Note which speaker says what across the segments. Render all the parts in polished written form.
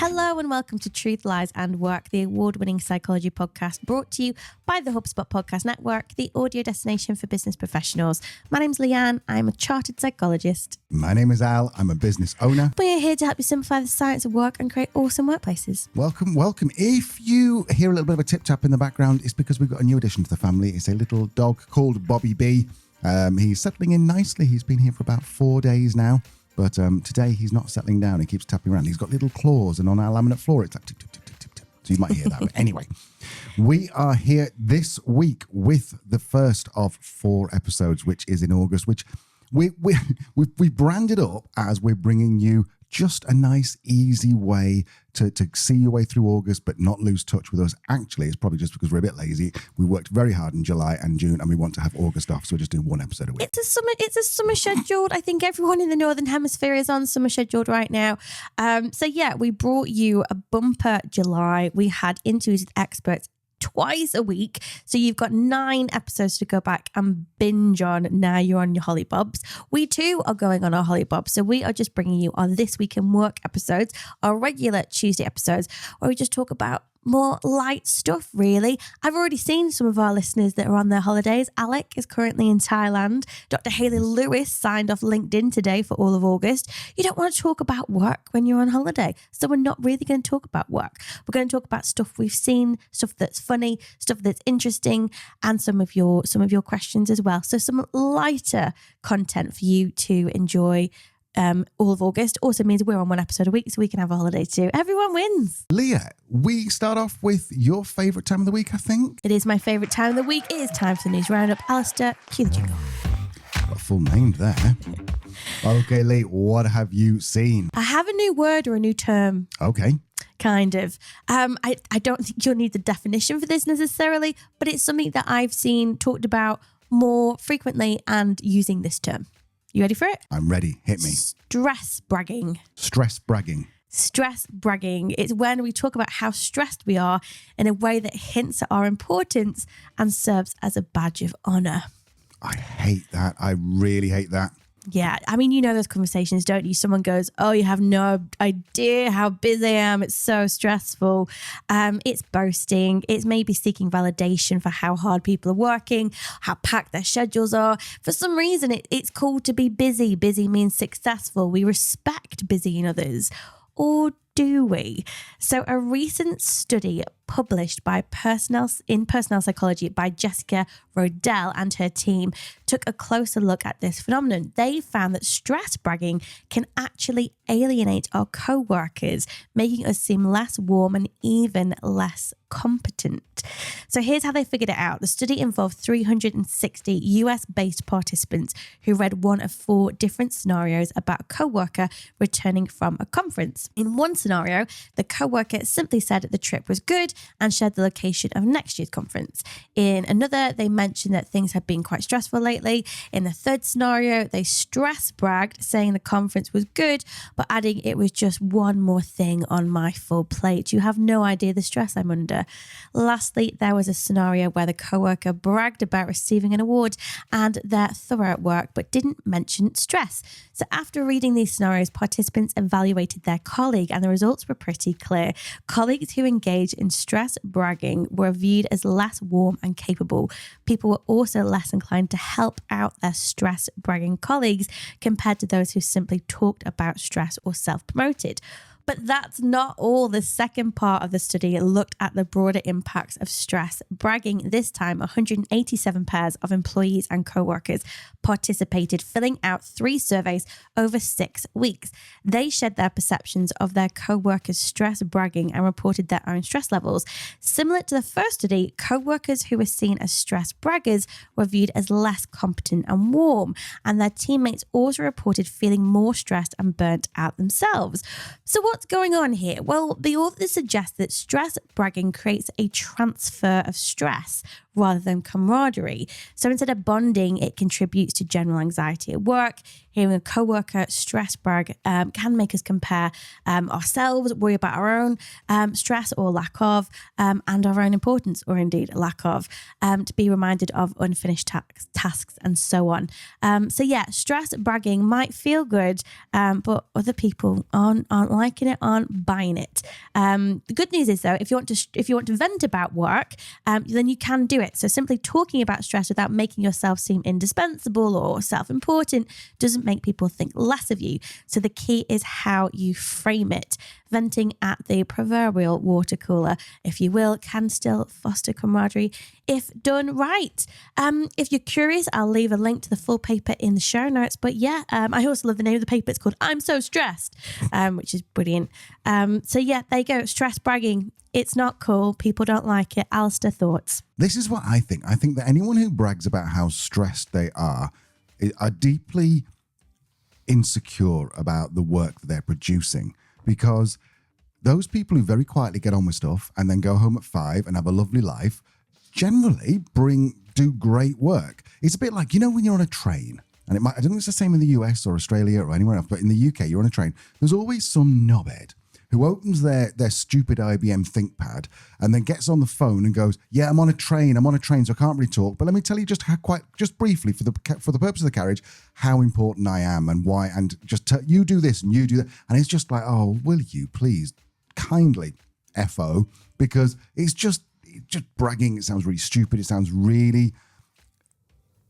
Speaker 1: Hello and welcome to Truth, Lies and Work, the award-winning psychology podcast brought to you by the HubSpot Podcast Network, the audio destination for business professionals. My name's Leanne. I'm a chartered psychologist.
Speaker 2: My name is Al. I'm a business owner.
Speaker 1: We're here to help you simplify the science of work and create awesome workplaces.
Speaker 2: Welcome, welcome. If you hear a little bit of a tip-tap in the background, it's because we've got a new addition to the family. It's a little dog called Bobby B. He's settling in nicely. He's been here for about 4 days now. But today he's not settling down. He keeps tapping around. He's got little claws, and on our laminate floor, it's like tip, tip, tip, tip, tip, tip. So you might hear that. But anyway, we are here this week with the first of 4 episodes, which is in August, which we branded up as we're bringing you just a nice, easy way to see your way through August, but not lose touch with us. Actually, it's probably just because we're a bit lazy. We worked very hard in July and June, and we want to have August off, so we're just doing 1 episode a week.
Speaker 1: It's a summer scheduled. I think everyone in the Northern Hemisphere is on summer scheduled right now. So yeah, we brought you a bumper July. We had interviews with experts twice a week. So you've got 9 episodes to go back and binge on. Now you're on your hollybobs. We too are going on our hollybobs. So we are just bringing you our This Week in Work episodes, our regular Tuesday episodes, where we just talk about more light stuff, really. I've already seen some of our listeners that are on their holidays. Alec is currently in Thailand. Dr. Hayley Lewis signed off LinkedIn today for all of August. You don't want to talk about work when you're on holiday. So we're not really going to talk about work. We're going to talk about stuff we've seen, stuff that's funny, stuff that's interesting, and some of your questions as well. So some lighter content for you to enjoy all of August. Also means we're on 1 episode a week, so we can have a holiday too. Everyone wins.
Speaker 2: Leah, we start off with your favourite time of the week, I think.
Speaker 1: It is my favourite time of the week. It is time for the news roundup. Alistair, cue the jingle.
Speaker 2: Got a full name there. Okay, Lee, what have you seen?
Speaker 1: I have a new word or a new term.
Speaker 2: Okay.
Speaker 1: Kind of. I don't think you'll need the definition for this necessarily, but it's something that I've seen talked about more frequently and using this term. You ready for it?
Speaker 2: I'm ready. Hit me.
Speaker 1: Stress bragging.
Speaker 2: Stress bragging.
Speaker 1: Stress bragging. It's when we talk about how stressed we are in a way that hints at our importance and serves as a badge of honor.
Speaker 2: I hate that. I really hate that.
Speaker 1: Yeah, I mean, you know those conversations, don't you? Someone goes, oh, you have no idea how busy I am. It's so stressful. It's boasting. It's maybe seeking validation for how hard people are working, how packed their schedules are. For some reason, it's cool to be busy. Busy means successful. We respect busy in others. Or do we? So a recent study published by Personal Psychology by Jessica Rodell and her team took a closer look at this phenomenon. They found that stress bragging can actually alienate our coworkers, making us seem less warm and even less competent. So here's how they figured it out. The study involved 360 US-based participants who read one of 4 different scenarios about a coworker returning from a conference. In one scenario, the coworker simply said the trip was good and shared the location of next year's conference. In another, they mentioned that things had been quite stressful lately. In the third scenario, they stress bragged, saying the conference was good, but adding it was just one more thing on my full plate. You have no idea the stress I'm under. Lastly, there was a scenario where the coworker bragged about receiving an award and their thorough work, but didn't mention stress. So after reading these scenarios, participants evaluated their colleague and the results were pretty clear. Colleagues who engaged in stress bragging were viewed as less warm and capable. People were also less inclined to help out their stress bragging colleagues compared to those who simply talked about stress or self-promoted. But that's not all. The second part of the study looked at the broader impacts of stress bragging. This time, 187 pairs of employees and co-workers participated, filling out 3 surveys over 6 weeks. They shared their perceptions of their co-workers' stress bragging and reported their own stress levels. Similar to the first study, co-workers who were seen as stress braggers were viewed as less competent and warm, and their teammates also reported feeling more stressed and burnt out themselves. So what's going on here? Well, the authors suggest that stress bragging creates a transfer of stress rather than camaraderie. So instead of bonding, it contributes to general anxiety at work. Hearing a coworker stress brag can make us compare ourselves, worry about our own stress or lack of, and our own importance or indeed lack of, to be reminded of unfinished tasks and so on. So yeah, stress bragging might feel good, but other people aren't liking it, aren't buying it. The good news is though, if you want to vent about work, then you can do it. So simply talking about stress without making yourself seem indispensable or self-important doesn't make people think less of you. So the key is how you frame it. Venting at the proverbial water cooler, if you will, can still foster camaraderie if done right. If you're curious, I'll leave a link to the full paper in the show notes. But yeah, I also love the name of the paper. It's called I'm So Stressed, which is brilliant. So yeah, there you go. Stress bragging. It's not cool. People don't like it. Alistair, thoughts?
Speaker 2: This is what I think. I think that anyone who brags about how stressed they are deeply insecure about the work that they're producing, because those people who very quietly get on with stuff and then go home at 5 and have a lovely life generally do great work. It's a bit like, when you're on a train, and I don't think it's the same in the US or Australia or anywhere else, but in the UK, you're on a train, there's always some knobhead who opens their stupid IBM ThinkPad and then gets on the phone and goes, yeah, I'm on a train, so I can't really talk. But let me tell you just briefly, for the purpose of the carriage, how important I am and why, and you do this and you do that. And it's just like, oh, will you please kindly FO, because it's just bragging. It sounds really stupid. It sounds really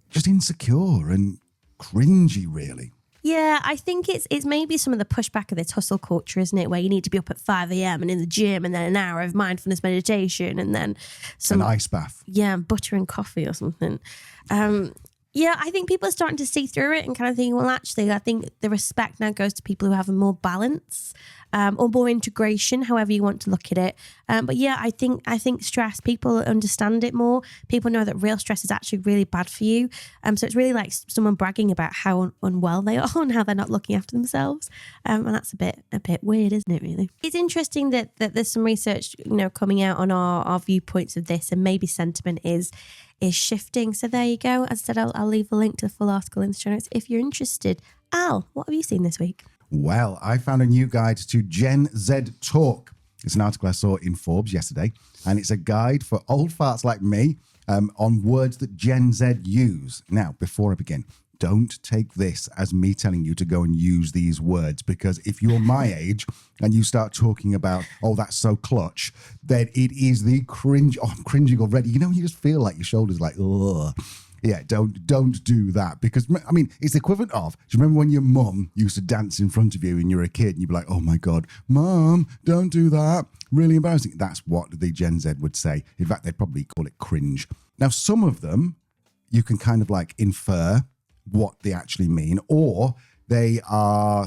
Speaker 2: just insecure and cringy, really.
Speaker 1: Yeah, I think it's maybe some of the pushback of this hustle culture, isn't it? Where you need to be up at 5 a.m. and in the gym, and then an hour of mindfulness meditation, and then
Speaker 2: an ice bath.
Speaker 1: Yeah, butter and coffee or something. Yeah, I think people are starting to see through it and kind of think, well, actually, I think the respect now goes to people who have a more balance or more integration, however you want to look at it. But yeah, I think stress, people understand it more. People know that real stress is actually really bad for you. So it's really like someone bragging about how unwell they are and how they're not looking after themselves. And that's a bit weird, isn't it, really? It's interesting that there's some research, coming out on our viewpoints of this, and maybe sentiment is shifting. So there you go. As I said, I'll leave a link to the full article in the show notes if you're interested. Al, what have you seen this week?
Speaker 2: Well, I found a new guide to Gen Z talk. It's an article I saw in Forbes yesterday, and it's a guide for old farts like me on words that Gen Z use. Now, before I begin, don't take this as me telling you to go and use these words, because if you're my age and you start talking about, oh, that's so clutch, then it is the cringe. Oh, I'm cringing already. You just feel like your shoulders like, ugh. Yeah, don't do that, because, I mean, it's the equivalent of, do you remember when your mum used to dance in front of you and you were a kid and you'd be like, oh my God, Mum, don't do that. Really embarrassing. That's what the Gen Z would say. In fact, they'd probably call it cringe. Now, some of them, you can kind of like infer what they actually mean, or they are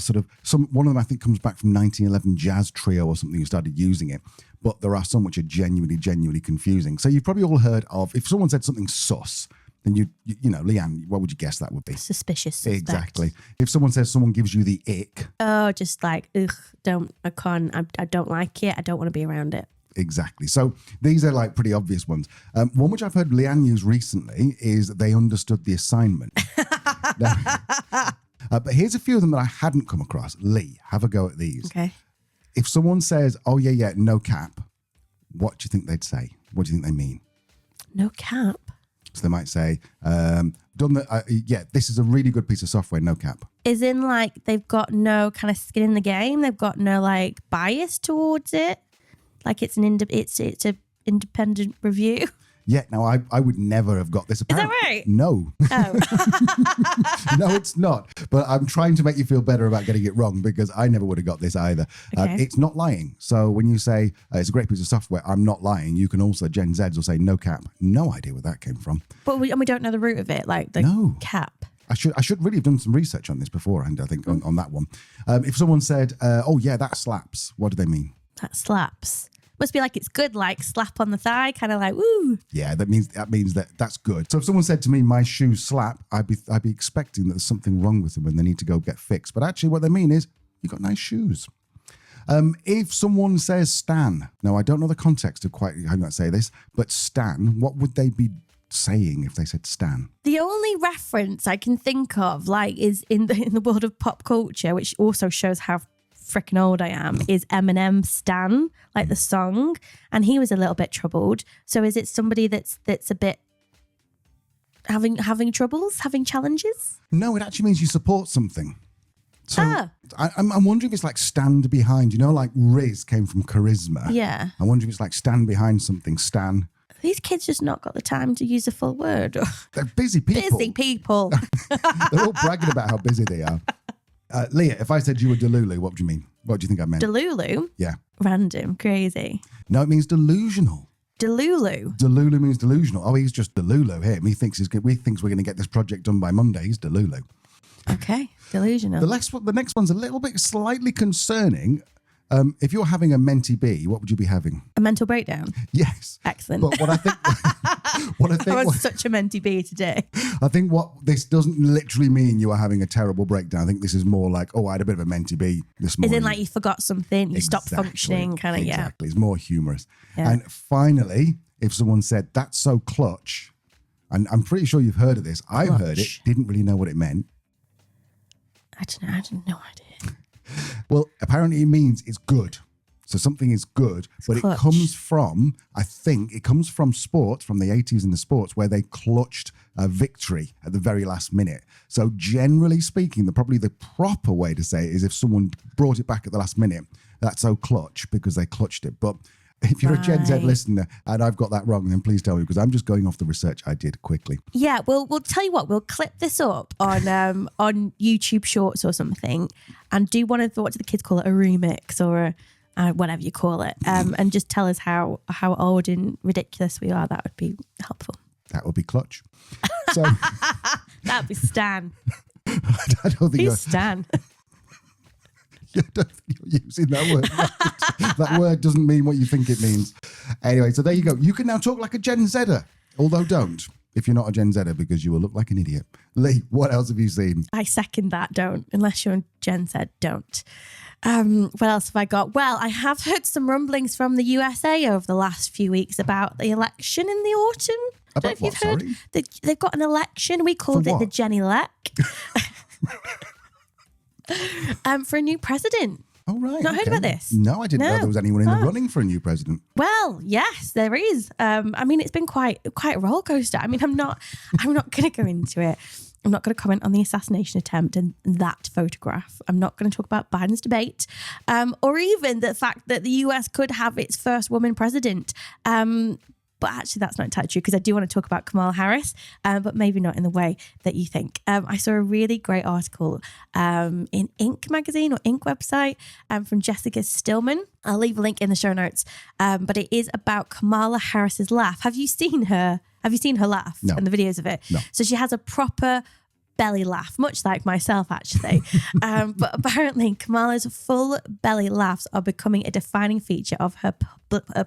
Speaker 2: one of them I think comes back from 1911 Jazz Trio or something who started using it, but there are some which are genuinely confusing. So you've probably all heard of, if someone said something sus, then you know, Leanne, what would you guess that would be?
Speaker 1: Suspicious. Suspect.
Speaker 2: Exactly. If someone says someone gives you the ick.
Speaker 1: Oh, just like, ugh, I don't like it. I don't want to be around it.
Speaker 2: Exactly. So these are like pretty obvious ones. One which I've heard Leanne use recently is they understood the assignment. But here's a few of them that I hadn't come across. Lee, have a go at these. Okay. If someone says, oh yeah, no cap, what do you think they'd say? What do you think they mean?
Speaker 1: No cap?
Speaker 2: So they might say, this is a really good piece of software, no cap.
Speaker 1: Is in like they've got no kind of skin in the game. They've got no like bias towards it. Like it's an independent review.
Speaker 2: Yeah, now I would never have got this. Apparently.
Speaker 1: Is that right?
Speaker 2: No.
Speaker 1: Oh.
Speaker 2: No, it's not. But I'm trying to make you feel better about getting it wrong, because I never would have got this either. Okay. It's not lying. So when you say it's a great piece of software, I'm not lying, you can also, Gen Zs will say no cap. No idea where that came from.
Speaker 1: But we don't know the root of it, like the cap.
Speaker 2: I should really have done some research on this beforehand, I think, on that one. If someone said, oh yeah, that slaps, what do they mean?
Speaker 1: That slaps. Must be like it's good, like slap on the thigh, kind of like woo.
Speaker 2: Yeah, that means that's good. So if someone said to me, my shoes slap, I'd be expecting that there's something wrong with them and they need to go get fixed. But actually what they mean is, you got nice shoes. If someone says stan, now I don't know the context of quite how you might say this, but stan, what would they be saying if they said stan?
Speaker 1: The only reference I can think of, like, is in the world of pop culture, which also shows how freaking old I am, is Eminem Stan, like the song, and he was a little bit troubled. So is it somebody that's a bit having troubles, having challenges?
Speaker 2: No, it actually means you support something. So I'm wondering if it's like stand behind, like Riz came from charisma.
Speaker 1: Yeah.
Speaker 2: I wonder if it's like stand behind something, stan.
Speaker 1: These kids just not got the time to use a full word.
Speaker 2: They're busy people.
Speaker 1: Busy people.
Speaker 2: They're all bragging about how busy they are. Leah, if I said you were Delulu, what would you mean? What do you think I meant?
Speaker 1: Delulu?
Speaker 2: Yeah.
Speaker 1: Random, crazy.
Speaker 2: No, it means delusional.
Speaker 1: Delulu?
Speaker 2: Delulu means delusional. Oh, he's just Delulu here. We thinks we're going to get this project done by Monday. He's Delulu.
Speaker 1: Okay, delusional.
Speaker 2: The next one's a little bit slightly concerning. If you're having a Menty B, what would you be having?
Speaker 1: A mental breakdown?
Speaker 2: Yes.
Speaker 1: Excellent.
Speaker 2: But I
Speaker 1: was such a Menty B today.
Speaker 2: I think what this doesn't literally mean you are having a terrible breakdown. I think this is more like, I had a bit of a Menty B this morning.
Speaker 1: As in like you forgot something, you stopped functioning, kind of,
Speaker 2: Exactly. It's more humorous.
Speaker 1: Yeah.
Speaker 2: And finally, if someone said, that's so clutch, and I'm pretty sure you've heard of this. I've heard it, didn't really know what it meant.
Speaker 1: I don't know. I had no idea.
Speaker 2: Well, apparently it means it's good. So something is good, but
Speaker 1: clutch.
Speaker 2: It comes from, I think, sports, from the 80s in the sports, where they clutched a victory at the very last minute. So generally speaking, probably the proper way to say it is if someone brought it back at the last minute, that's so clutch because they clutched it. But if you're a Gen Z listener and I've got that wrong, then please tell me, because I'm just going off the research I did quickly.
Speaker 1: Yeah, we'll tell you what, we'll clip this up on YouTube Shorts or something and do one of what do the kids call it, a remix or a whatever you call it, and just tell us how old and ridiculous we are. That would be helpful.
Speaker 2: That would be clutch. So
Speaker 1: that'd be Stan.
Speaker 2: I don't think
Speaker 1: Who's Stan?
Speaker 2: I don't think you're using that word. That word doesn't mean what you think it means. Anyway, so there you go. You can now talk like a Gen Zer, although don't if you're not a Gen Zer, because you will look like an idiot. Lee, what else have you seen?
Speaker 1: I second that. Don't. Unless you're a Gen Z, don't. What else have I got? Well, I have heard some rumblings from the USA over the last few weeks about the election in the autumn.
Speaker 2: About what, sorry?
Speaker 1: They've got an election. We called it the Jenny Leck. For a new president.
Speaker 2: Oh, right.
Speaker 1: Not heard about this?
Speaker 2: No, I didn't know there was anyone in the running for a new president.
Speaker 1: Well, yes, there is. I mean, it's been quite a roller coaster. I mean, I'm not going to go into it. I'm not going to comment on the assassination attempt and that photograph. I'm not going to talk about Biden's debate, or even the fact that the US could have its first woman president. But actually, that's not entirely true, because I do want to talk about Kamala Harris, but maybe not in the way that you think. I saw a really great article in Inc. magazine or Inc. website from Jessica Stillman. I'll leave a link in the show notes. But it is about Kamala Harris's laugh. Have you seen her? Have you seen her laugh and the videos of it?
Speaker 2: No.
Speaker 1: So she has a proper belly laugh, much like myself, actually. But apparently Kamala's full belly laughs are becoming a defining feature of her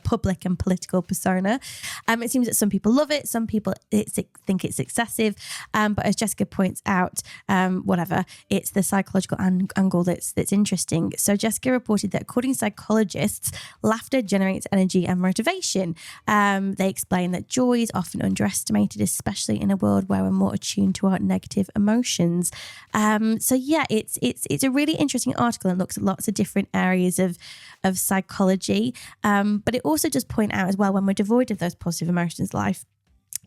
Speaker 1: public and political persona. It seems that some people love it, some people think it's excessive, but as Jessica points out, whatever, it's the psychological angle that's interesting. So Jessica reported that according to psychologists, laughter generates energy and motivation. They explain that joy is often underestimated, especially in a world where we're more attuned to our negative emotions. So yeah, it's a really interesting article and looks at lots of different areas of psychology. But it also does point out as well, when we're devoid of those positive emotions, life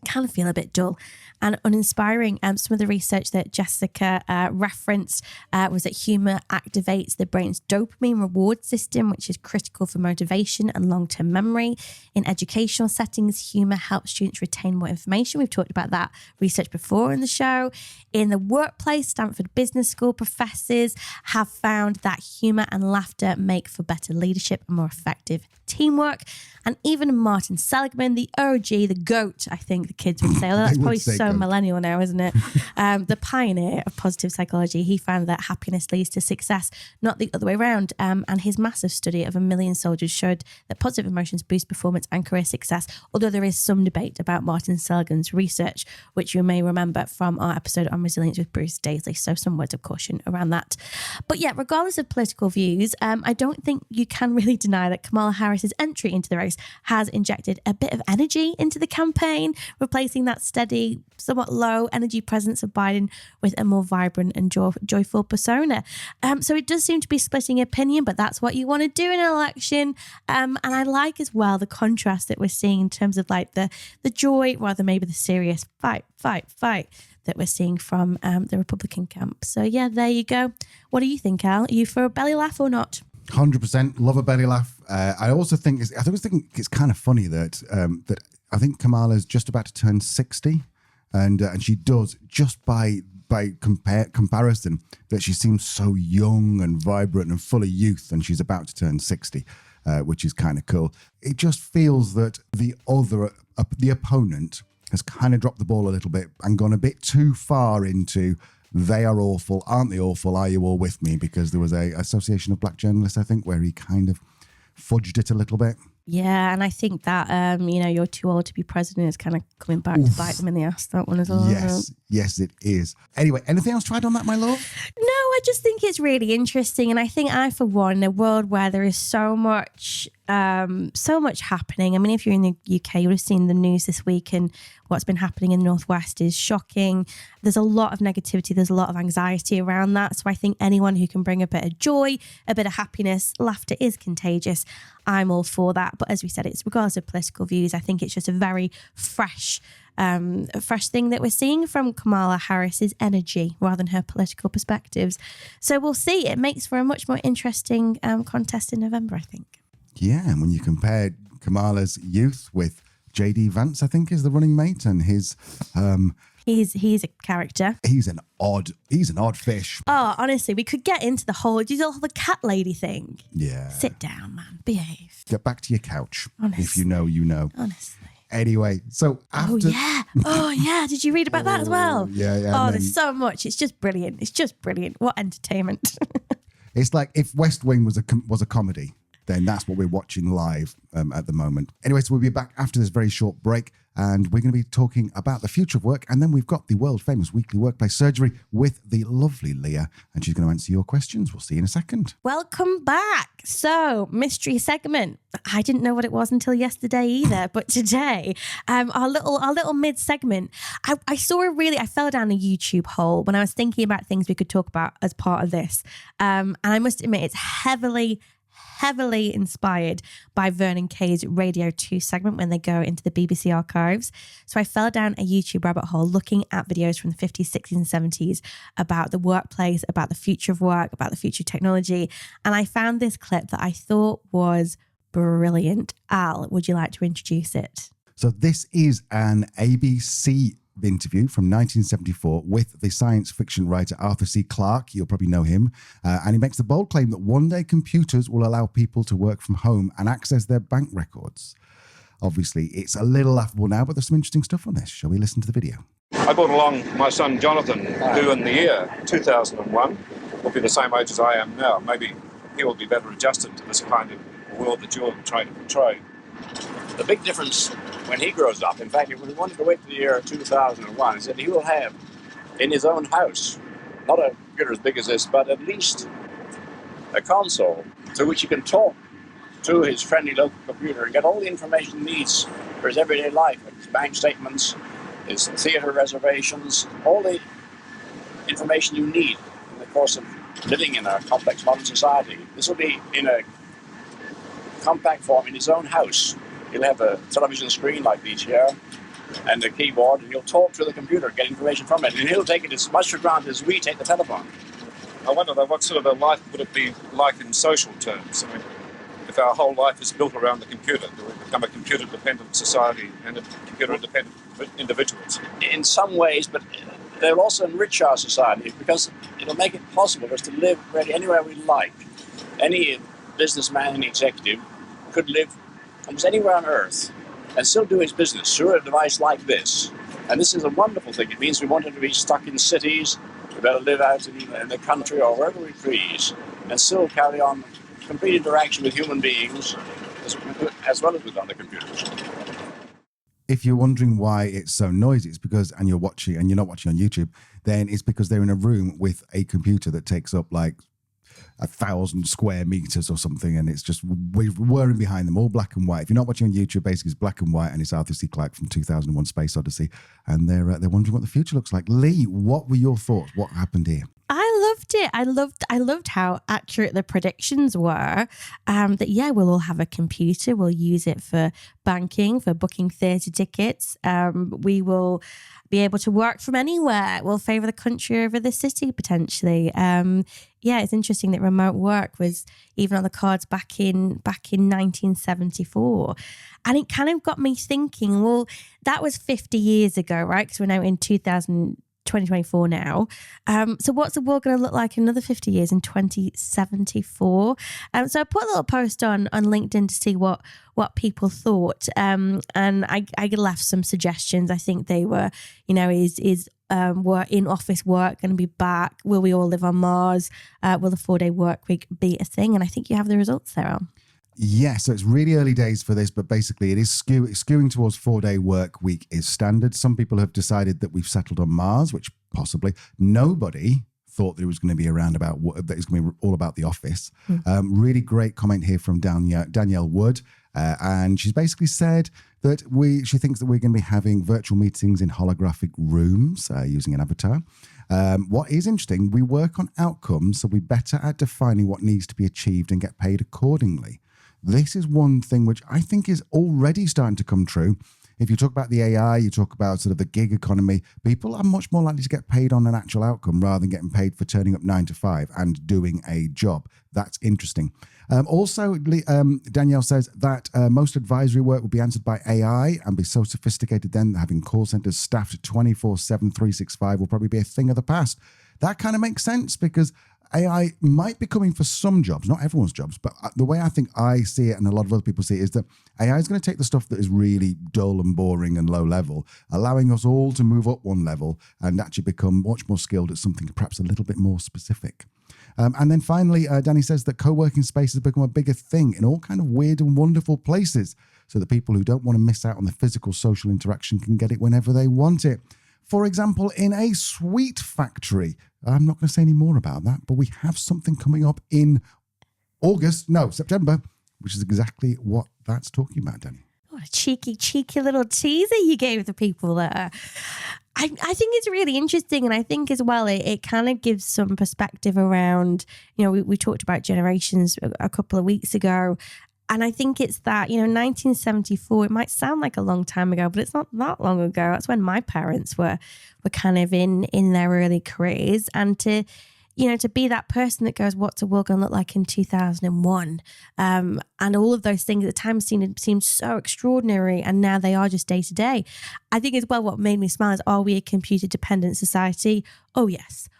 Speaker 1: can feel a bit dull and uninspiring. Some of the research that Jessica referenced was that humour activates the brain's dopamine reward system, which is critical for motivation and long-term memory. In educational settings, humour helps students retain more information. We've talked about that research before in the show. In the workplace, Stanford Business School professors have found that humour and laughter make for better leadership and more effective teamwork. And even Martin Seligman, the OG, the GOAT, I think the kids would say, that's probably so millennial now, isn't it? The pioneer of positive psychology, he found that happiness leads to success, not the other way around. And his massive study of 1 million soldiers showed that positive emotions boost performance and career success, although there is some debate about Martin Seligman's research, which you may remember from our episode on resilience with Bruce Daisley. So some words of caution around that. But yeah, regardless of political views, I don't think you can really deny that Kamala Harris's entry into the race has injected a bit of energy into the campaign, replacing that steady, somewhat low energy presence of Biden with a more vibrant and joyful persona. So it does seem to be splitting opinion, but that's what you want to do in an election. And I like as well the contrast that we're seeing in terms of like the joy, rather maybe the serious fight that we're seeing from the Republican camp. So yeah, there you go. What do you think, Al? Are you for a belly laugh or not?
Speaker 2: 100% love a belly laugh. I also think it's kind of funny that that I think Kamala's just about to turn 60, and she does, just by comparison, that she seems so young and vibrant and full of youth, and she's about to turn 60, which is kind of cool. It just feels that the opponent has kind of dropped the ball a little bit and gone a bit too far into they are awful, aren't they awful, are you all with me? Because there was a Association of Black Journalists, I think, where he kind of fudged it a little bit.
Speaker 1: Yeah, and I think that, you're too old to be president is kind of coming back to bite them in the ass, that one as well.
Speaker 2: Yes, it is. Anyway, anything else to add on that, my love?
Speaker 1: No, I just think it's really interesting. And I think for one, in a world where there is so much happening. I mean, if you're in the UK, you would have seen the news this week, and what's been happening in the Northwest is shocking. There's a lot of negativity. There's a lot of anxiety around that. So I think anyone who can bring a bit of joy, a bit of happiness, laughter is contagious. I'm all for that. But as we said, it's regardless of political views. I think it's just a very fresh thing that we're seeing from Kamala Harris's energy rather than her political perspectives. So we'll see. It makes for a much more interesting contest in November, I think.
Speaker 2: Yeah, and when you compare Kamala's youth with J.D. Vance, I think, is the running mate, and his
Speaker 1: he's a character.
Speaker 2: He's an odd fish.
Speaker 1: Oh, honestly, we could get into the whole the cat lady thing.
Speaker 2: Yeah.
Speaker 1: Sit down, man. Behave.
Speaker 2: Get back to your couch.
Speaker 1: Honestly.
Speaker 2: If you know, you know.
Speaker 1: Honestly.
Speaker 2: Anyway, so after...
Speaker 1: Oh, yeah. Did you read about that as well?
Speaker 2: Yeah.
Speaker 1: Oh, there's so much. It's just brilliant. What entertainment.
Speaker 2: It's like if West Wing was a comedy, then that's what we're watching live at the moment. Anyway, so we'll be back after this very short break, and we're going to be talking about the future of work, and then we've got the world-famous weekly workplace surgery with the lovely Leah, and she's going to answer your questions. We'll see you in a second.
Speaker 1: Welcome back. So, mystery segment. I didn't know what it was until yesterday either, but today, our little mid-segment, I fell down a YouTube hole when I was thinking about things we could talk about as part of this. And I must admit, it's heavily inspired by Vernon Kay's Radio 2 segment when they go into the BBC archives. So I fell down a YouTube rabbit hole looking at videos from the 50s, 60s and 70s about the workplace, about the future of work, about the future of technology. And I found this clip that I thought was brilliant. Al, would you like to introduce it?
Speaker 2: So this is an ABC interview from 1974 with the science fiction writer Arthur C. Clarke. You'll probably know him. And he makes the bold claim that one day computers will allow people to work from home and access their bank records. Obviously, it's a little laughable now, but there's some interesting stuff on this. Shall we listen to the video?
Speaker 3: I brought along my son Jonathan, who in the year 2001 will be the same age as I am now. Maybe he will be better adjusted to this kind of world that you're trying to portray.
Speaker 4: The big difference when he grows up, in fact, if we wanted to wait for the year 2001, is that he will have in his own house, not a computer as big as this, but at least a console to which he can talk to his friendly local computer and get all the information he needs for his everyday life, his bank statements, his theater reservations, all the information you need in the course of living in a complex modern society. This will be in a compact form in his own house. He'll have a television screen like these here and a keyboard, and he'll talk to the computer, get information from it, and he'll take it as much for granted as we take the telephone.
Speaker 3: I wonder, though, what sort of a life would it be like in social terms? I mean, if our whole life is built around the computer, do we become a computer-dependent society and a computer-dependent individuals?
Speaker 4: In some ways, but they'll also enrich our society because it'll make it possible for us to live really anywhere we like. Any businessman and executive could live almost anywhere on Earth and still do his business through a device like this. And this is a wonderful thing. It means we wanted to be stuck in cities, we better live out in the country or wherever we please, and still carry on complete interaction with human beings as well as with other computers.
Speaker 2: If you're wondering why it's so noisy, it's because, and you're not watching on YouTube, then it's because they're in a room with a computer that takes up like 1,000 square meters or something, and it's just we're whirring behind them, all black and white. If you're not watching on YouTube, basically it's black and white, and it's Arthur C. Clarke from 2001: Space Odyssey, and they're wondering what the future looks like. Lee, what were your thoughts? What happened here?
Speaker 1: I loved it. I loved how accurate the predictions were. That we'll all have a computer. We'll use it for banking, for booking theatre tickets. We will be able to work from anywhere. We'll favour the country over the city potentially. It's interesting that remote work was even on the cards back in 1974, and it kind of got me thinking. Well, that was 50 years ago, right? Because we're now in 2024 now. So what's the world going to look like in another 50 years in 2074? So I put a little post on LinkedIn to see what people thought. And I left some suggestions. I think they were, is work in office work going to be back? Will we all live on Mars? Will the 4-day work week be a thing? And I think you have the results there, Al.
Speaker 2: Yeah, so it's really early days for this, but basically it is skewing towards 4-day work week is standard. Some people have decided that we've settled on Mars, which possibly nobody thought that it was going to be around about, that it's going to be all about the office. Really great comment here from Danielle Wood. And she's basically said that she thinks that we're going to be having virtual meetings in holographic rooms using an avatar. What is interesting, we work on outcomes, so we're better at defining what needs to be achieved and get paid accordingly. This is one thing which I think is already starting to come true. If you talk about the AI, you talk about sort of the gig economy, people are much more likely to get paid on an actual outcome rather than getting paid for turning up 9 to 5 and doing a job. That's interesting. Also, Danielle says that most advisory work will be answered by AI and be so sophisticated then that having call centers staffed 24/7, 365 will probably be a thing of the past. That kind of makes sense because AI might be coming for some jobs, not everyone's jobs, but the way I think I see it and a lot of other people see it is that AI is going to take the stuff that is really dull and boring and low level, allowing us all to move up one level and actually become much more skilled at something perhaps a little bit more specific. And then finally, Danny says that co-working spaces have become a bigger thing in all kind of weird and wonderful places so that people who don't want to miss out on the physical social interaction can get it whenever they want it. For example, in a sweet factory. I'm not going to say any more about that, but we have something coming up in September, which is exactly what that's talking about, Danny.
Speaker 1: What a cheeky little teaser you gave the people there. I think it's really interesting, and I think as well it kind of gives some perspective around, we talked about generations a couple of weeks ago, and I think it's that, 1974, it might sound like a long time ago, but it's not that long ago. That's when my parents were kind of in their early careers. And to be that person that goes, what's the world going to look like in 2001? And all of those things at the time seemed so extraordinary, and now they are just day to day. I think as well what made me smile is, are we a computer-dependent society? Oh, yes,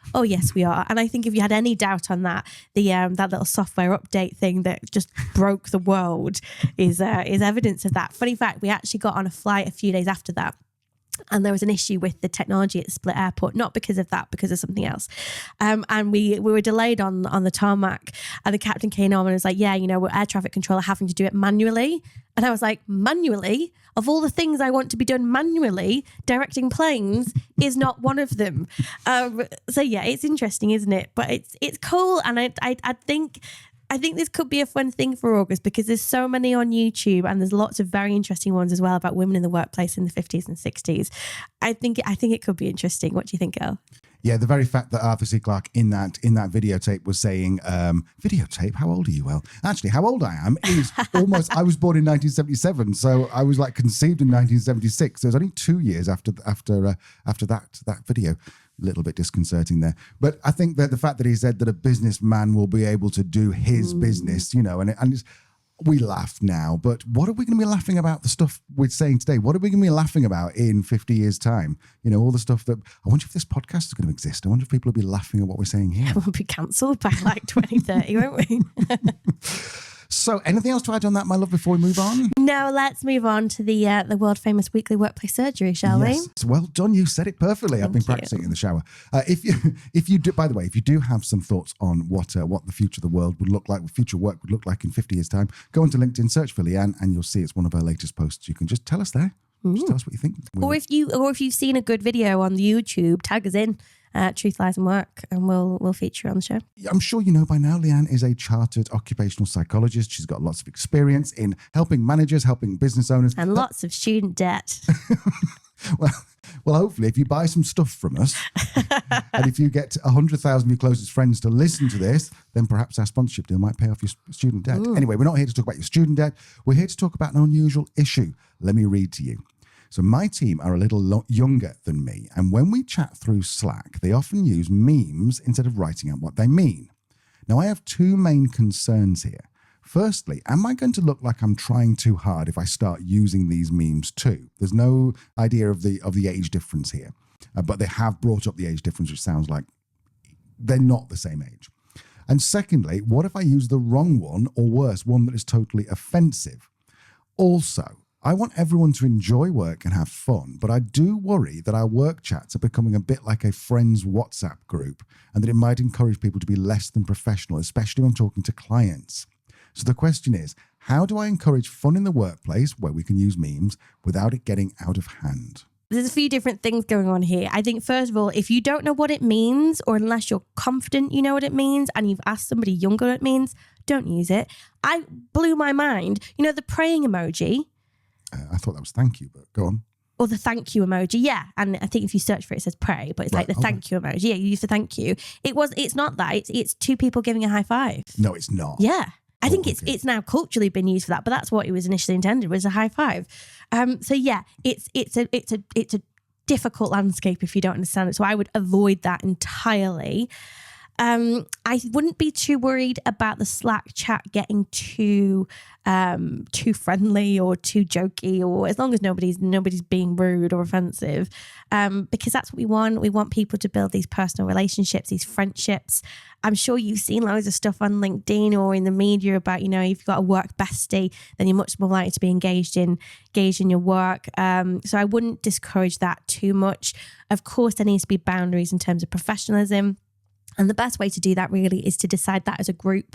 Speaker 1: we are. And I think if you had any doubt on that, that little software update thing that just broke the world is evidence of that. Funny fact, we actually got on a flight a few days after that, and there was an issue with the technology at Split Airport, not because of that, because of something else. And we were delayed on the tarmac, and the captain came on and was like, we're air traffic control are having to do it manually. And I was like, manually? Of all the things I want to be done manually, directing planes is not one of them. It's interesting, isn't it? But it's cool. And I think this could be a fun thing for August because there's so many on YouTube, and there's lots of very interesting ones as well about women in the workplace in the 50s and 60s. I think it could be interesting. What do you think, Elle?
Speaker 2: Yeah, the very fact that Arthur C. Clarke in that videotape was saying, videotape? How old are you, Elle? Actually, how old I am is almost, I was born in 1977, so I was conceived in 1976. So it was only 2 years after that video. A little bit disconcerting there. But I think that the fact that he said that a businessman will be able to do his business, and we laugh now, but what are we going to be laughing about the stuff we're saying today? What are we going to be laughing about in 50 years' time? All the stuff that, I wonder if this podcast is going to exist. I wonder if people will be laughing at what we're saying here.
Speaker 1: We'll be cancelled by 2030, won't we?
Speaker 2: So anything else to add on that, my love, before we move on?
Speaker 1: No, let's move on to the world famous weekly workplace surgery, shall we?
Speaker 2: Well done, you said it perfectly. I've been practicing it in the shower. If you do, by the way, if you do have some thoughts on what the future of the world would look like, what future work would look like in 50 years' time, go onto LinkedIn, search for Leanne, and you'll see it's one of her latest posts. You can just tell us there. Just tell us what you think.
Speaker 1: Or if you've seen a good video on the YouTube, tag us in. Truth, Lies and Work, and we'll feature her on the show.
Speaker 2: I'm sure you know by now, Leanne is a chartered occupational psychologist. She's got lots of experience in helping managers, helping business owners.
Speaker 1: And lots of student debt.
Speaker 2: Well, hopefully, if you buy some stuff from us, and if you get 100,000 of your closest friends to listen to this, then perhaps our sponsorship deal might pay off your student debt.
Speaker 1: Ooh.
Speaker 2: Anyway, we're not here to talk about your student debt. We're here to talk about an unusual issue. Let me read to you. So my team are a little younger than me, and when we chat through Slack, they often use memes instead of writing out what they mean. Now, I have two main concerns here. Firstly, am I going to look like I'm trying too hard if I start using these memes too? There's no idea of the age difference here, but they have brought up the age difference, which sounds like they're not the same age. And secondly, what if I use the wrong one, or worse, one that is totally offensive? Also, I want everyone to enjoy work and have fun, but I do worry that our work chats are becoming a bit like a friends WhatsApp group, and that it might encourage people to be less than professional, especially when talking to clients. So the question is, how do I encourage fun in the workplace where we can use memes without it getting out of hand?
Speaker 1: There's a few different things going on here. I think, first of all, if you don't know what it means, or unless you're confident you know what it means and you've asked somebody younger what it means, don't use it. I blew my mind. You know, the praying emoji.
Speaker 2: I thought that was thank you, but go on.
Speaker 1: Or the thank you emoji, yeah. And I think if you search for it, it says pray, but it's
Speaker 2: Right,
Speaker 1: like the thank you emoji. Yeah, you use the thank you. It's not that. It's two people giving a high five.
Speaker 2: No, it's not.
Speaker 1: Yeah. I think
Speaker 2: okay.
Speaker 1: it's now culturally been used for that, but that's what it was initially intended, was a high five. So yeah, it's a difficult landscape if you don't understand it. So I would avoid that entirely. I wouldn't be too worried about the Slack chat getting too friendly or too jokey, or as long as nobody's being rude or offensive, because that's what we want. We want people to build these personal relationships, these friendships. I'm sure you've seen loads of stuff on LinkedIn or in the media about, you know, if you've got a work bestie, then you're much more likely to be engaged in your work. So I wouldn't discourage that too much. Of course, there needs to be boundaries in terms of professionalism. And the best way to do that really is to decide that as a group,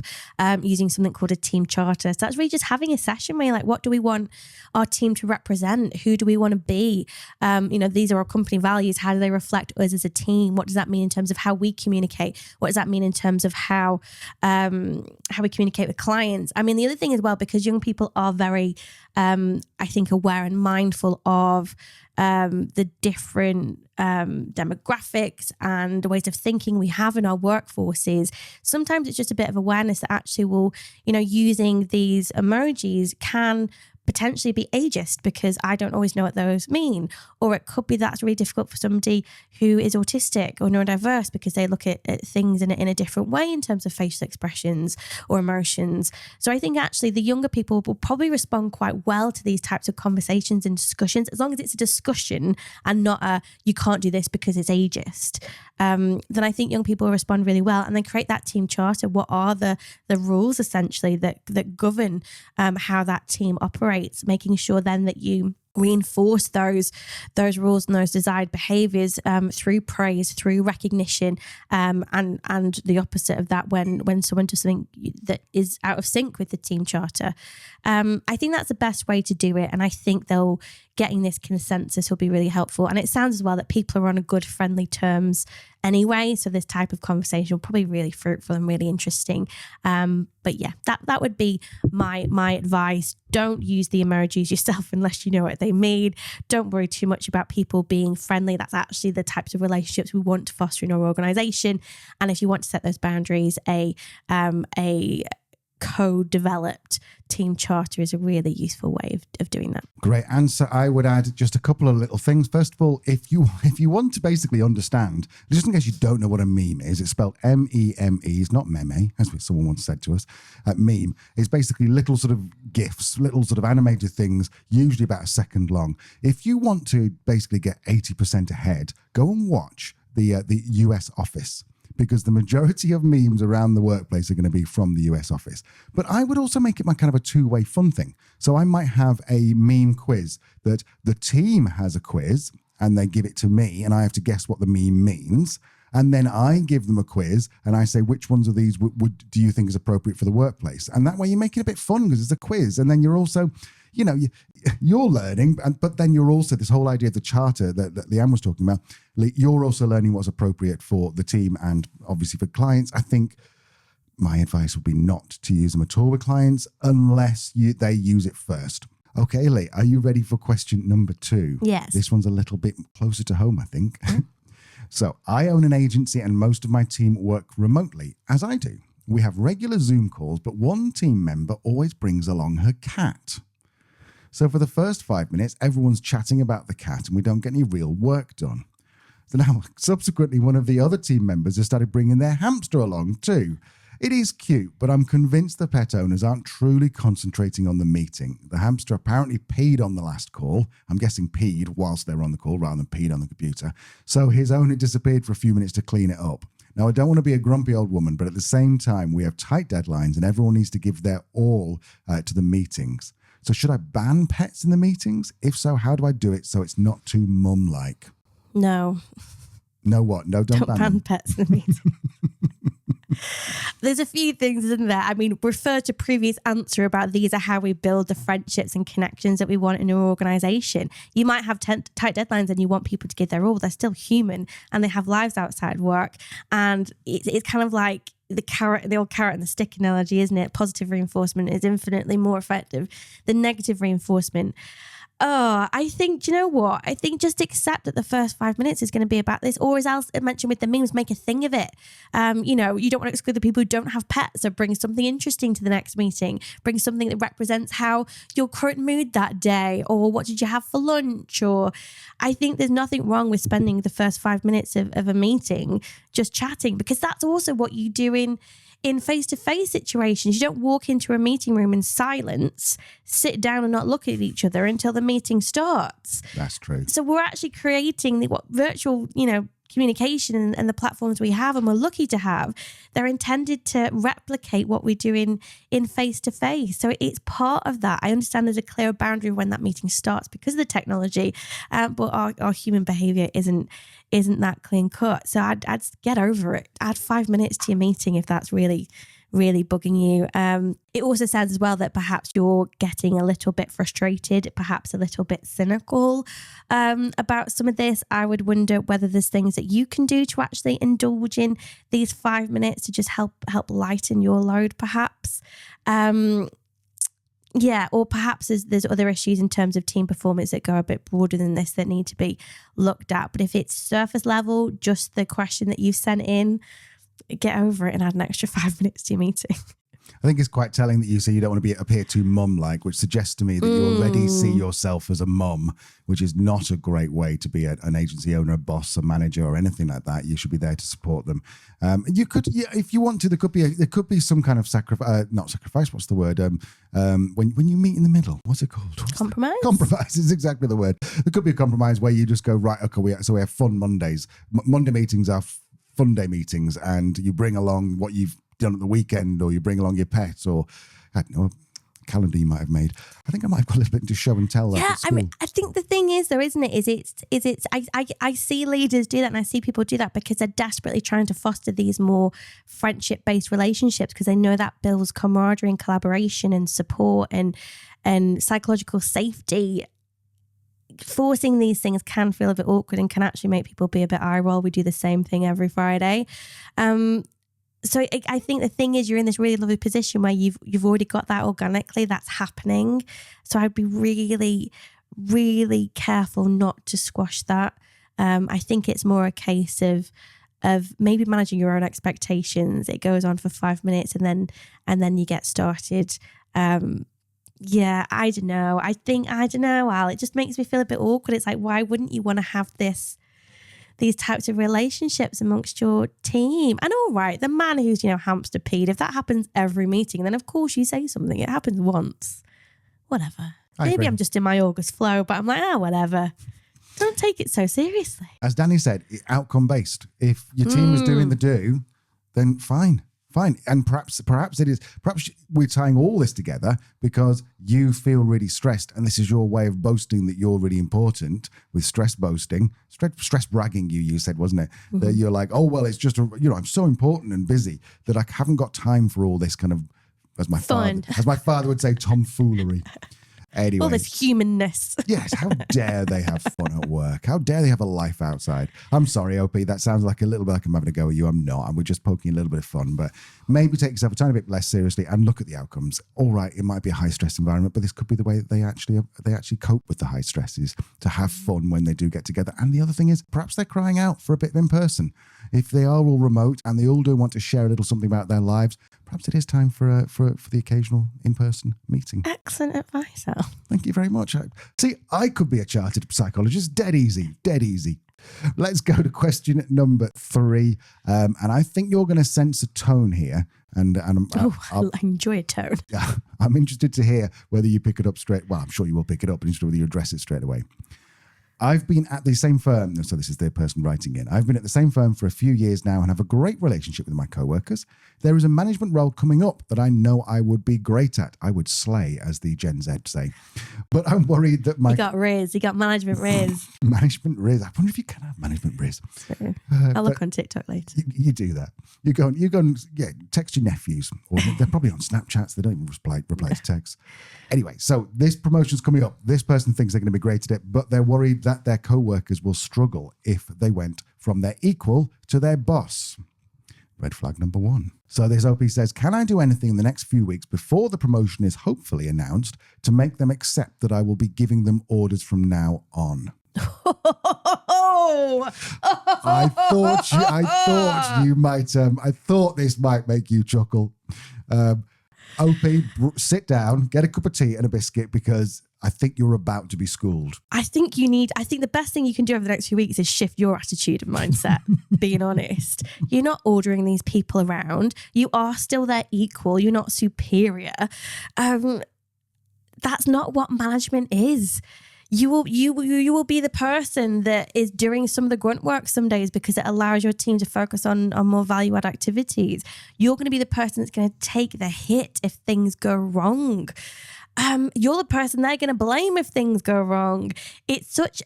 Speaker 1: using something called a team charter. So that's really just having a session where you're like, what do we want our team to represent? Who do we want to be? These are our company values. How do they reflect us as a team? What does that mean in terms of how we communicate? What does that mean in terms of how we communicate with clients? I mean, the other thing as well, because young people are very, I think, aware and mindful of the different demographics and ways of thinking we have in our workforces. Sometimes it's just a bit of awareness that actually using these emojis can potentially be ageist, because I don't always know what those mean. Or it could be that's really difficult for somebody who is autistic or neurodiverse, because they look at things in a different way in terms of facial expressions or emotions. So I think actually the younger people will probably respond quite well to these types of conversations and discussions, as long as it's a discussion and not a, you can't do this because it's ageist. Then I think young people will respond really well, and then create that team charter. What are the rules essentially that govern how that team operates, making sure then that you reinforce those rules and those desired behaviors through praise, through recognition, and the opposite of that when someone does something that is out of sync with the team charter. I think that's the best way to do it, and I think getting this consensus will be really helpful. And it sounds as well that people are on a good, friendly terms anyway, so this type of conversation will probably be really fruitful and really interesting. But yeah, that would be my advice. Don't use the emojis yourself unless you know what they mean. Don't worry too much about people being friendly. That's actually the types of relationships we want to foster in our organization. And if you want to set those boundaries, a co-developed team charter is a really useful way of doing that.
Speaker 2: Great answer. I would add just a couple of little things. First of all, if you want to basically understand, just in case you don't know what a meme is, it's spelled M-E-M-E. It's not meme, as someone once said to us. Meme is basically little sort of GIFs, little sort of animated things, usually about a second long. If you want to basically get 80% ahead, go and watch the US Office, because the majority of memes around the workplace are going to be from the US office. But I would also make it my kind of a two-way fun thing. So I might have a meme quiz that the team has a quiz and they give it to me and I have to guess what the meme means. And then I give them a quiz and I say, which ones of these do you think is appropriate for the workplace? And that way you make it a bit fun because it's a quiz. And then you're also, you're learning, but then you're also, this whole idea of the charter that Leanne was talking about, you're also learning what's appropriate for the team and obviously for clients. I think my advice would be not to use them at all with clients unless they use it first. Okay, Lee, are you ready for question number 2?
Speaker 1: Yes.
Speaker 2: This one's a little bit closer to home, I think. So I own an agency and most of my team work remotely, as I do. We have regular Zoom calls, but one team member always brings along her cat. So for the first 5 minutes, everyone's chatting about the cat and we don't get any real work done. So now, subsequently, one of the other team members has started bringing their hamster along too. It is cute, but I'm convinced the pet owners aren't truly concentrating on the meeting. The hamster apparently peed on the last call. I'm guessing peed whilst they're on the call rather than peed on the computer. So his owner disappeared for a few minutes to clean it up. Now, I don't want to be a grumpy old woman, but at the same time, we have tight deadlines and everyone needs to give their all to the meetings. So should I ban pets in the meetings? If so, how do I do it so it's not too mum-like?
Speaker 1: No.
Speaker 2: No what? No, don't ban
Speaker 1: pets in the meeting. There's a few things in there. I mean, refer to previous answer about these are how we build the friendships and connections that we want in our organisation. You might have tight deadlines and you want people to give their all. They're still human and they have lives outside work. And it's kind of like the old carrot and the stick analogy, isn't it? Positive reinforcement is infinitely more effective than negative reinforcement. Oh, I think, do you know what? I think just accept that the first 5 minutes is going to be about this, or as Al mentioned with the memes, make a thing of it. You don't want to exclude the people who don't have pets, so bring something interesting to the next meeting. Bring something that represents how your current mood that day, or what did you have for lunch? Or I think there's nothing wrong with spending the first 5 minutes of a meeting just chatting, because that's also what you do in face-to-face situations. You don't walk into a meeting room in silence, sit down and not look at each other until the meeting starts.
Speaker 2: That's true. So
Speaker 1: we're actually creating virtual, communication and the platforms we have and we're lucky to have. They're intended to replicate what we do in face-to-face. So it's part of that. I understand there's a clear boundary when that meeting starts because of the technology, but our human behavior isn't that clean cut. So I'd get over it. Add 5 minutes to your meeting if that's really bugging you. It also sounds as well that perhaps you're getting a little bit frustrated, perhaps a little bit cynical about some of this. I would wonder whether there's things that you can do to actually indulge in these 5 minutes to just help lighten your load, perhaps. Or perhaps there's other issues in terms of team performance that go a bit broader than this that need to be looked at. But if it's surface level, just the question that you've sent in, get over it and add an extra 5 minutes to your meeting.
Speaker 2: I think it's quite telling that you say you don't want to appear too mum-like, which suggests to me that you already see yourself as a mum, which is not a great way to be an agency owner, a boss, a manager, or anything like that. You should be there to support them. You could, if you want to, there could be some kind of not sacrifice. What's the word? When you meet in the middle, what's it called?
Speaker 1: Compromise.
Speaker 2: Compromise is exactly the word. There could be a compromise where you just go, right, okay, we have fun Mondays. Monday meetings are fun day meetings, and you bring along what you've done at the weekend, or you bring along your pets, or I don't know, a calendar you might have made. I think I might have got a little bit into show and tell.
Speaker 1: Yeah, I mean, I think the thing is, though, isn't it? I see leaders do that, and I see people do that because they're desperately trying to foster these more friendship-based relationships because they know that builds camaraderie and collaboration and support and psychological safety. Forcing these things can feel a bit awkward and can actually make people be a bit eye roll. We do the same thing every Friday. So I think the thing is, you're in this really lovely position where you've already got that organically, that's happening. So I'd be really, really careful not to squash that. I think it's more a case of maybe managing your own expectations. It goes on for 5 minutes and then you get started. Yeah, I don't know. I don't know, Al. It just makes me feel a bit awkward. It's like, why wouldn't you want to have these types of relationships amongst your team? And all right, the man who's, hamster peed, if that happens every meeting, then of course you say something. It happens once. Whatever. Maybe I'm just in my August flow, but I'm like, whatever. Don't take it so seriously.
Speaker 2: As Danny said, outcome based. If your team is doing the do, then fine. Fine. And perhaps we're tying all this together because you feel really stressed and this is your way of boasting that you're really important with stress boasting, stress bragging you said, wasn't it? Mm-hmm. That you're like, oh, well, it's just, I'm so important and busy that I haven't got time for all this kind of, as my father would say, tomfoolery. Anyway,
Speaker 1: all this humanness.
Speaker 2: Yes, how dare they have fun at work? How dare they have a life outside? I'm sorry, OP, that sounds like a little bit like I'm having a go at you. I'm not. And we're just poking a little bit of fun, but maybe take yourself a tiny bit less seriously and look at the outcomes. All right, it might be a high stress environment, but this could be the way that they actually cope with the high stresses, to have fun when they do get together. And the other thing is, perhaps they're crying out for a bit of in person. If they are all remote and they all do want to share a little something about their lives, perhaps it is time for the occasional in-person meeting.
Speaker 1: Excellent advice, Al.
Speaker 2: Thank you very much. See, I could be a chartered psychologist. Dead easy. Let's go to question number 3. And I think you're going to sense a tone here. And
Speaker 1: I enjoy a tone.
Speaker 2: Yeah, I'm interested to hear whether you pick it up straight. Well, I'm sure you will pick it up, but interested whether you address it straight away. I've been at the same firm, so this is the person writing in. I've been at the same firm for a few years now and have a great relationship with my coworkers. There is a management role coming up that I know I would be great at. I would slay, as the Gen Z say. But I'm worried that
Speaker 1: You got Riz. You got management Riz.
Speaker 2: Management Riz. I wonder if you can have management Riz.
Speaker 1: I'll look on TikTok later.
Speaker 2: You do that. You go and text your nephews. Or they're probably on Snapchat, so they don't even reply to texts. Anyway, so this promotion's coming up. This person thinks they're going to be great at it, but they're worried that their co-workers will struggle if they went from their equal to their boss. Red flag number 1. So this OP says, can I do anything in the next few weeks before the promotion is hopefully announced to make them accept that I will be giving them orders from now on? I thought this might make you chuckle. OP, sit down, get a cup of tea and a biscuit because I think you're about to be schooled.
Speaker 1: I think the best thing you can do over the next few weeks is shift your attitude and mindset, being honest. You're not ordering these people around. You are still their equal. You're not superior. That's not what management is. You will be the person that is doing some of the grunt work some days because it allows your team to focus on more value-add activities. You're going to be the person that's going to take the hit if things go wrong. You're the person they're going to blame if things go wrong. It's such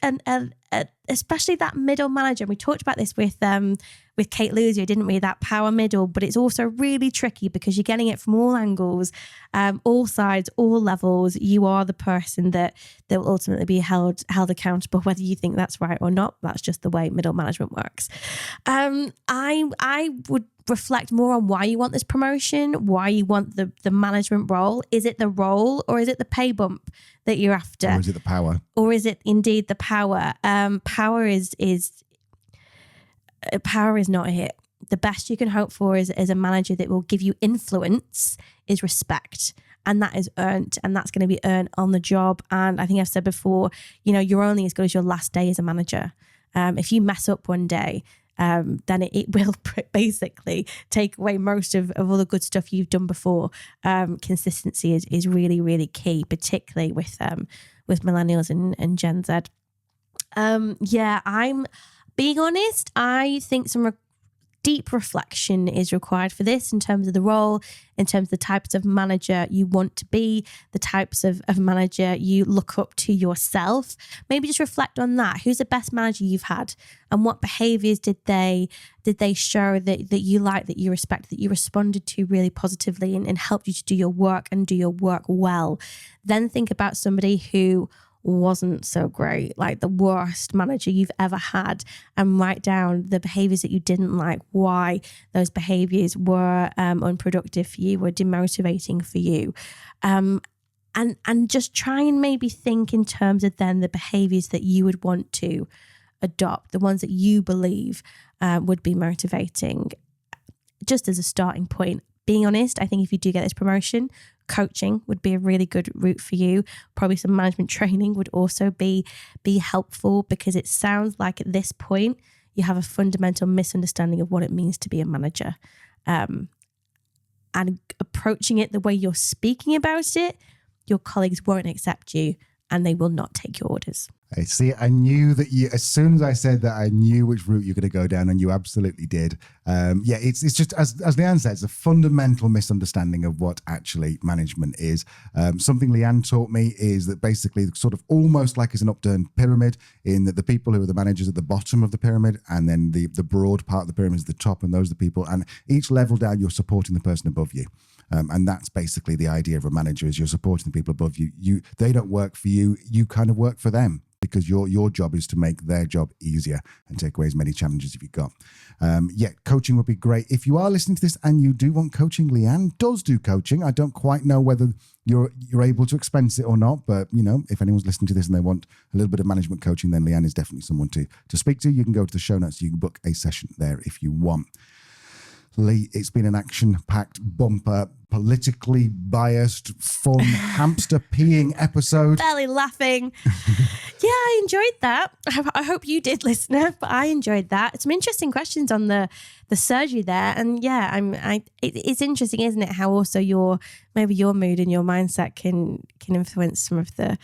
Speaker 1: especially that middle manager. We talked about this with Kate Luzio, didn't we? That power middle, but it's also really tricky because you're getting it from all angles, all sides, all levels. You are the person that will ultimately be held accountable, whether you think that's right or not. That's just the way middle management works. I would reflect more on why you want this promotion, why you want the management role. Is it the role or is it the pay bump that you're after?
Speaker 2: Or is it the power?
Speaker 1: Or is it indeed the power? Power is not it. The best you can hope for is a manager that will give you influence is respect. And that is earned, and that's going to be earned on the job. And I think I've said before, you're only as good as your last day as a manager. If you mess up one day, then it will basically take away most of all the good stuff you've done before. Consistency is really, really key, particularly with millennials and Gen Z. I'm being honest. I think some deep reflection is required for this in terms of the role, in terms of the types of manager you want to be, the types of manager you look up to yourself. Maybe just reflect on that. Who's the best manager you've had, and what behaviors did they show that you liked, that you respect, that you responded to really positively and helped you to do your work and do your work well. Then think about somebody who wasn't so great, like the worst manager you've ever had, and write down the behaviors that you didn't like, why those behaviors were unproductive for you, were demotivating for you. And just try and maybe think in terms of then the behaviors that you would want to adopt, the ones that you believe would be motivating, just as a starting point. Being honest, I think if you do get this promotion, coaching would be a really good route for you. Probably some management training would also be helpful, because it sounds like at this point you have a fundamental misunderstanding of what it means to be a manager. And approaching it the way you're speaking about it, your colleagues won't accept you and they will not take your orders.
Speaker 2: I see. I knew that you, as soon as I said that, I knew which route you're going to go down, and you absolutely did. It's just, as Leanne said, it's a fundamental misunderstanding of what actually management is. Something Leanne taught me is that basically sort of almost like as an upturned pyramid, in that the people who are the managers at the bottom of the pyramid, and then the broad part of the pyramid is the top, and those are the people, and each level down, you're supporting the person above you. And that's basically the idea of a manager, is you're supporting the people above you. They don't work for you. You kind of work for them, because your job is to make their job easier and take away as many challenges as you've got. Coaching would be great. If you are listening to this and you do want coaching, Leanne does do coaching. I don't quite know whether you're able to expense it or not, but if anyone's listening to this and they want a little bit of management coaching, then Leanne is definitely someone to speak to. You can go to the show notes. You can book a session there if you want. Lee, it's been an action-packed, bumper, politically biased, fun, hamster peeing episode.
Speaker 1: Barely laughing. Yeah, I enjoyed that. I hope you did, listener, but I enjoyed that. Some interesting questions on the surgery there. And yeah, it's interesting, isn't it, how also your mood and your mindset can influence some of the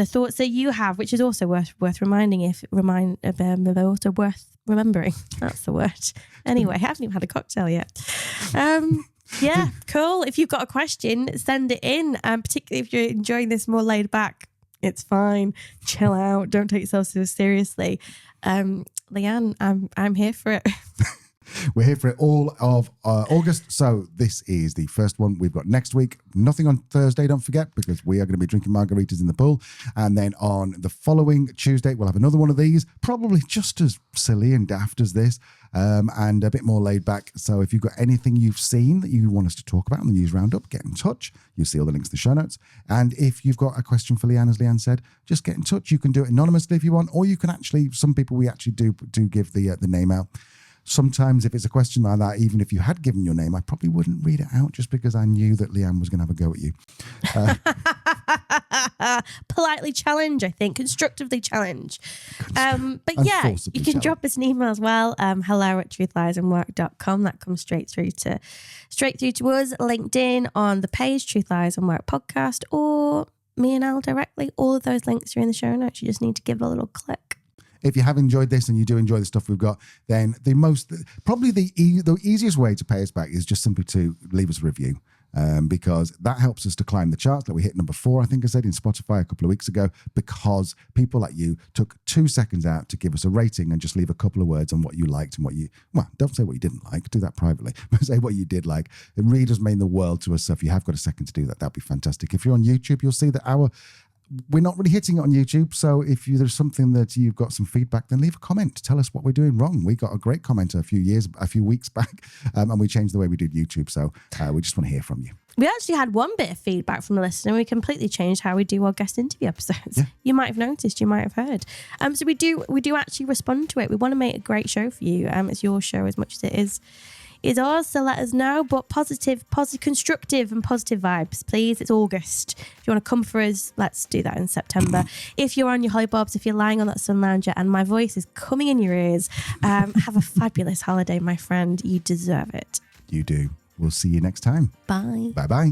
Speaker 1: thoughts that you have, which is also worth remembering. That's the word. Anyway, I haven't even had a cocktail yet. Yeah, cool. If you've got a question, send it in. Particularly if you're enjoying this more laid back, it's fine. Chill out. Don't take yourself so seriously. Leanne, I'm here for it.
Speaker 2: We're here for it all of August. So this is the first one we've got next week. Nothing on Thursday, don't forget, because we are going to be drinking margaritas in the pool. And then on the following Tuesday, we'll have another one of these, probably just as silly and daft as this, and a bit more laid back. So if you've got anything you've seen that you want us to talk about in the news roundup, get in touch. You'll see all the links to the show notes. And if you've got a question for Leanne, as Leanne said, just get in touch. You can do it anonymously if you want, or you can actually, some people we actually do give the name out. Sometimes if it's a question like that, even if you had given your name, I probably wouldn't read it out just because I knew that Leanne was going to have a go at you.
Speaker 1: Politely challenge, I think. Constructively challenge. But yeah, you can drop us an email as well. hello@truthliesandwork.com. That comes straight through to us. LinkedIn on the page, Truth Lies and Work Podcast, or me and Al directly. All of those links are in the show notes. You just need to give it a little click.
Speaker 2: If you have enjoyed this and you do enjoy the stuff we've got, then the easiest way to pay us back is just simply to leave us a review, because that helps us to climb the charts. Like we hit number 4, I think I said, in Spotify a couple of weeks ago, because people like you took 2 seconds out to give us a rating and just leave a couple of words on what you liked and don't say what you didn't like, do that privately, but say what you did like. It really does mean the world to us. So if you have got a second to do that, that'd be fantastic. If you're on YouTube, you'll see that we're not really hitting it on YouTube, so if there's something that you've got some feedback, then leave a comment. Tell us what we're doing wrong. We got a great comment a few weeks back, and we changed the way we did YouTube, so we just want to hear from you.
Speaker 1: We actually had one bit of feedback from a listener. We completely changed how we do our guest interview episodes. Yeah. You might have noticed, you might have heard. So we do actually respond to it. We want to make a great show for you. It's your show as much as it is ours, so let us know. But positive, constructive and positive vibes, please. It's August. If you want to come for us, let's do that in September. If you're on your hollybobs, if you're lying on that sun lounger and my voice is coming in your ears, have a fabulous holiday, my friend. You deserve it.
Speaker 2: You do. We'll see you next time.
Speaker 1: Bye.
Speaker 2: Bye-bye.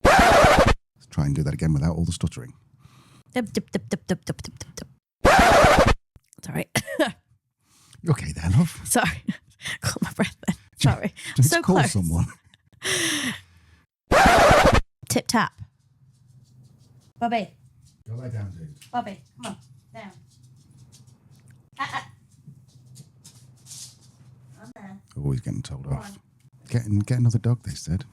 Speaker 2: Let's try and do that again without all the stuttering.
Speaker 1: Sorry.
Speaker 2: You okay there, love?
Speaker 1: Sorry. Caught my breath then. Sorry.
Speaker 2: Just
Speaker 1: so
Speaker 2: call
Speaker 1: close.
Speaker 2: someone.
Speaker 1: Tip tap. Bobby.
Speaker 2: Go lie down, dude.
Speaker 1: Bobby, come on. Down. I'm there.
Speaker 2: Always getting told off. Get another dog, they said.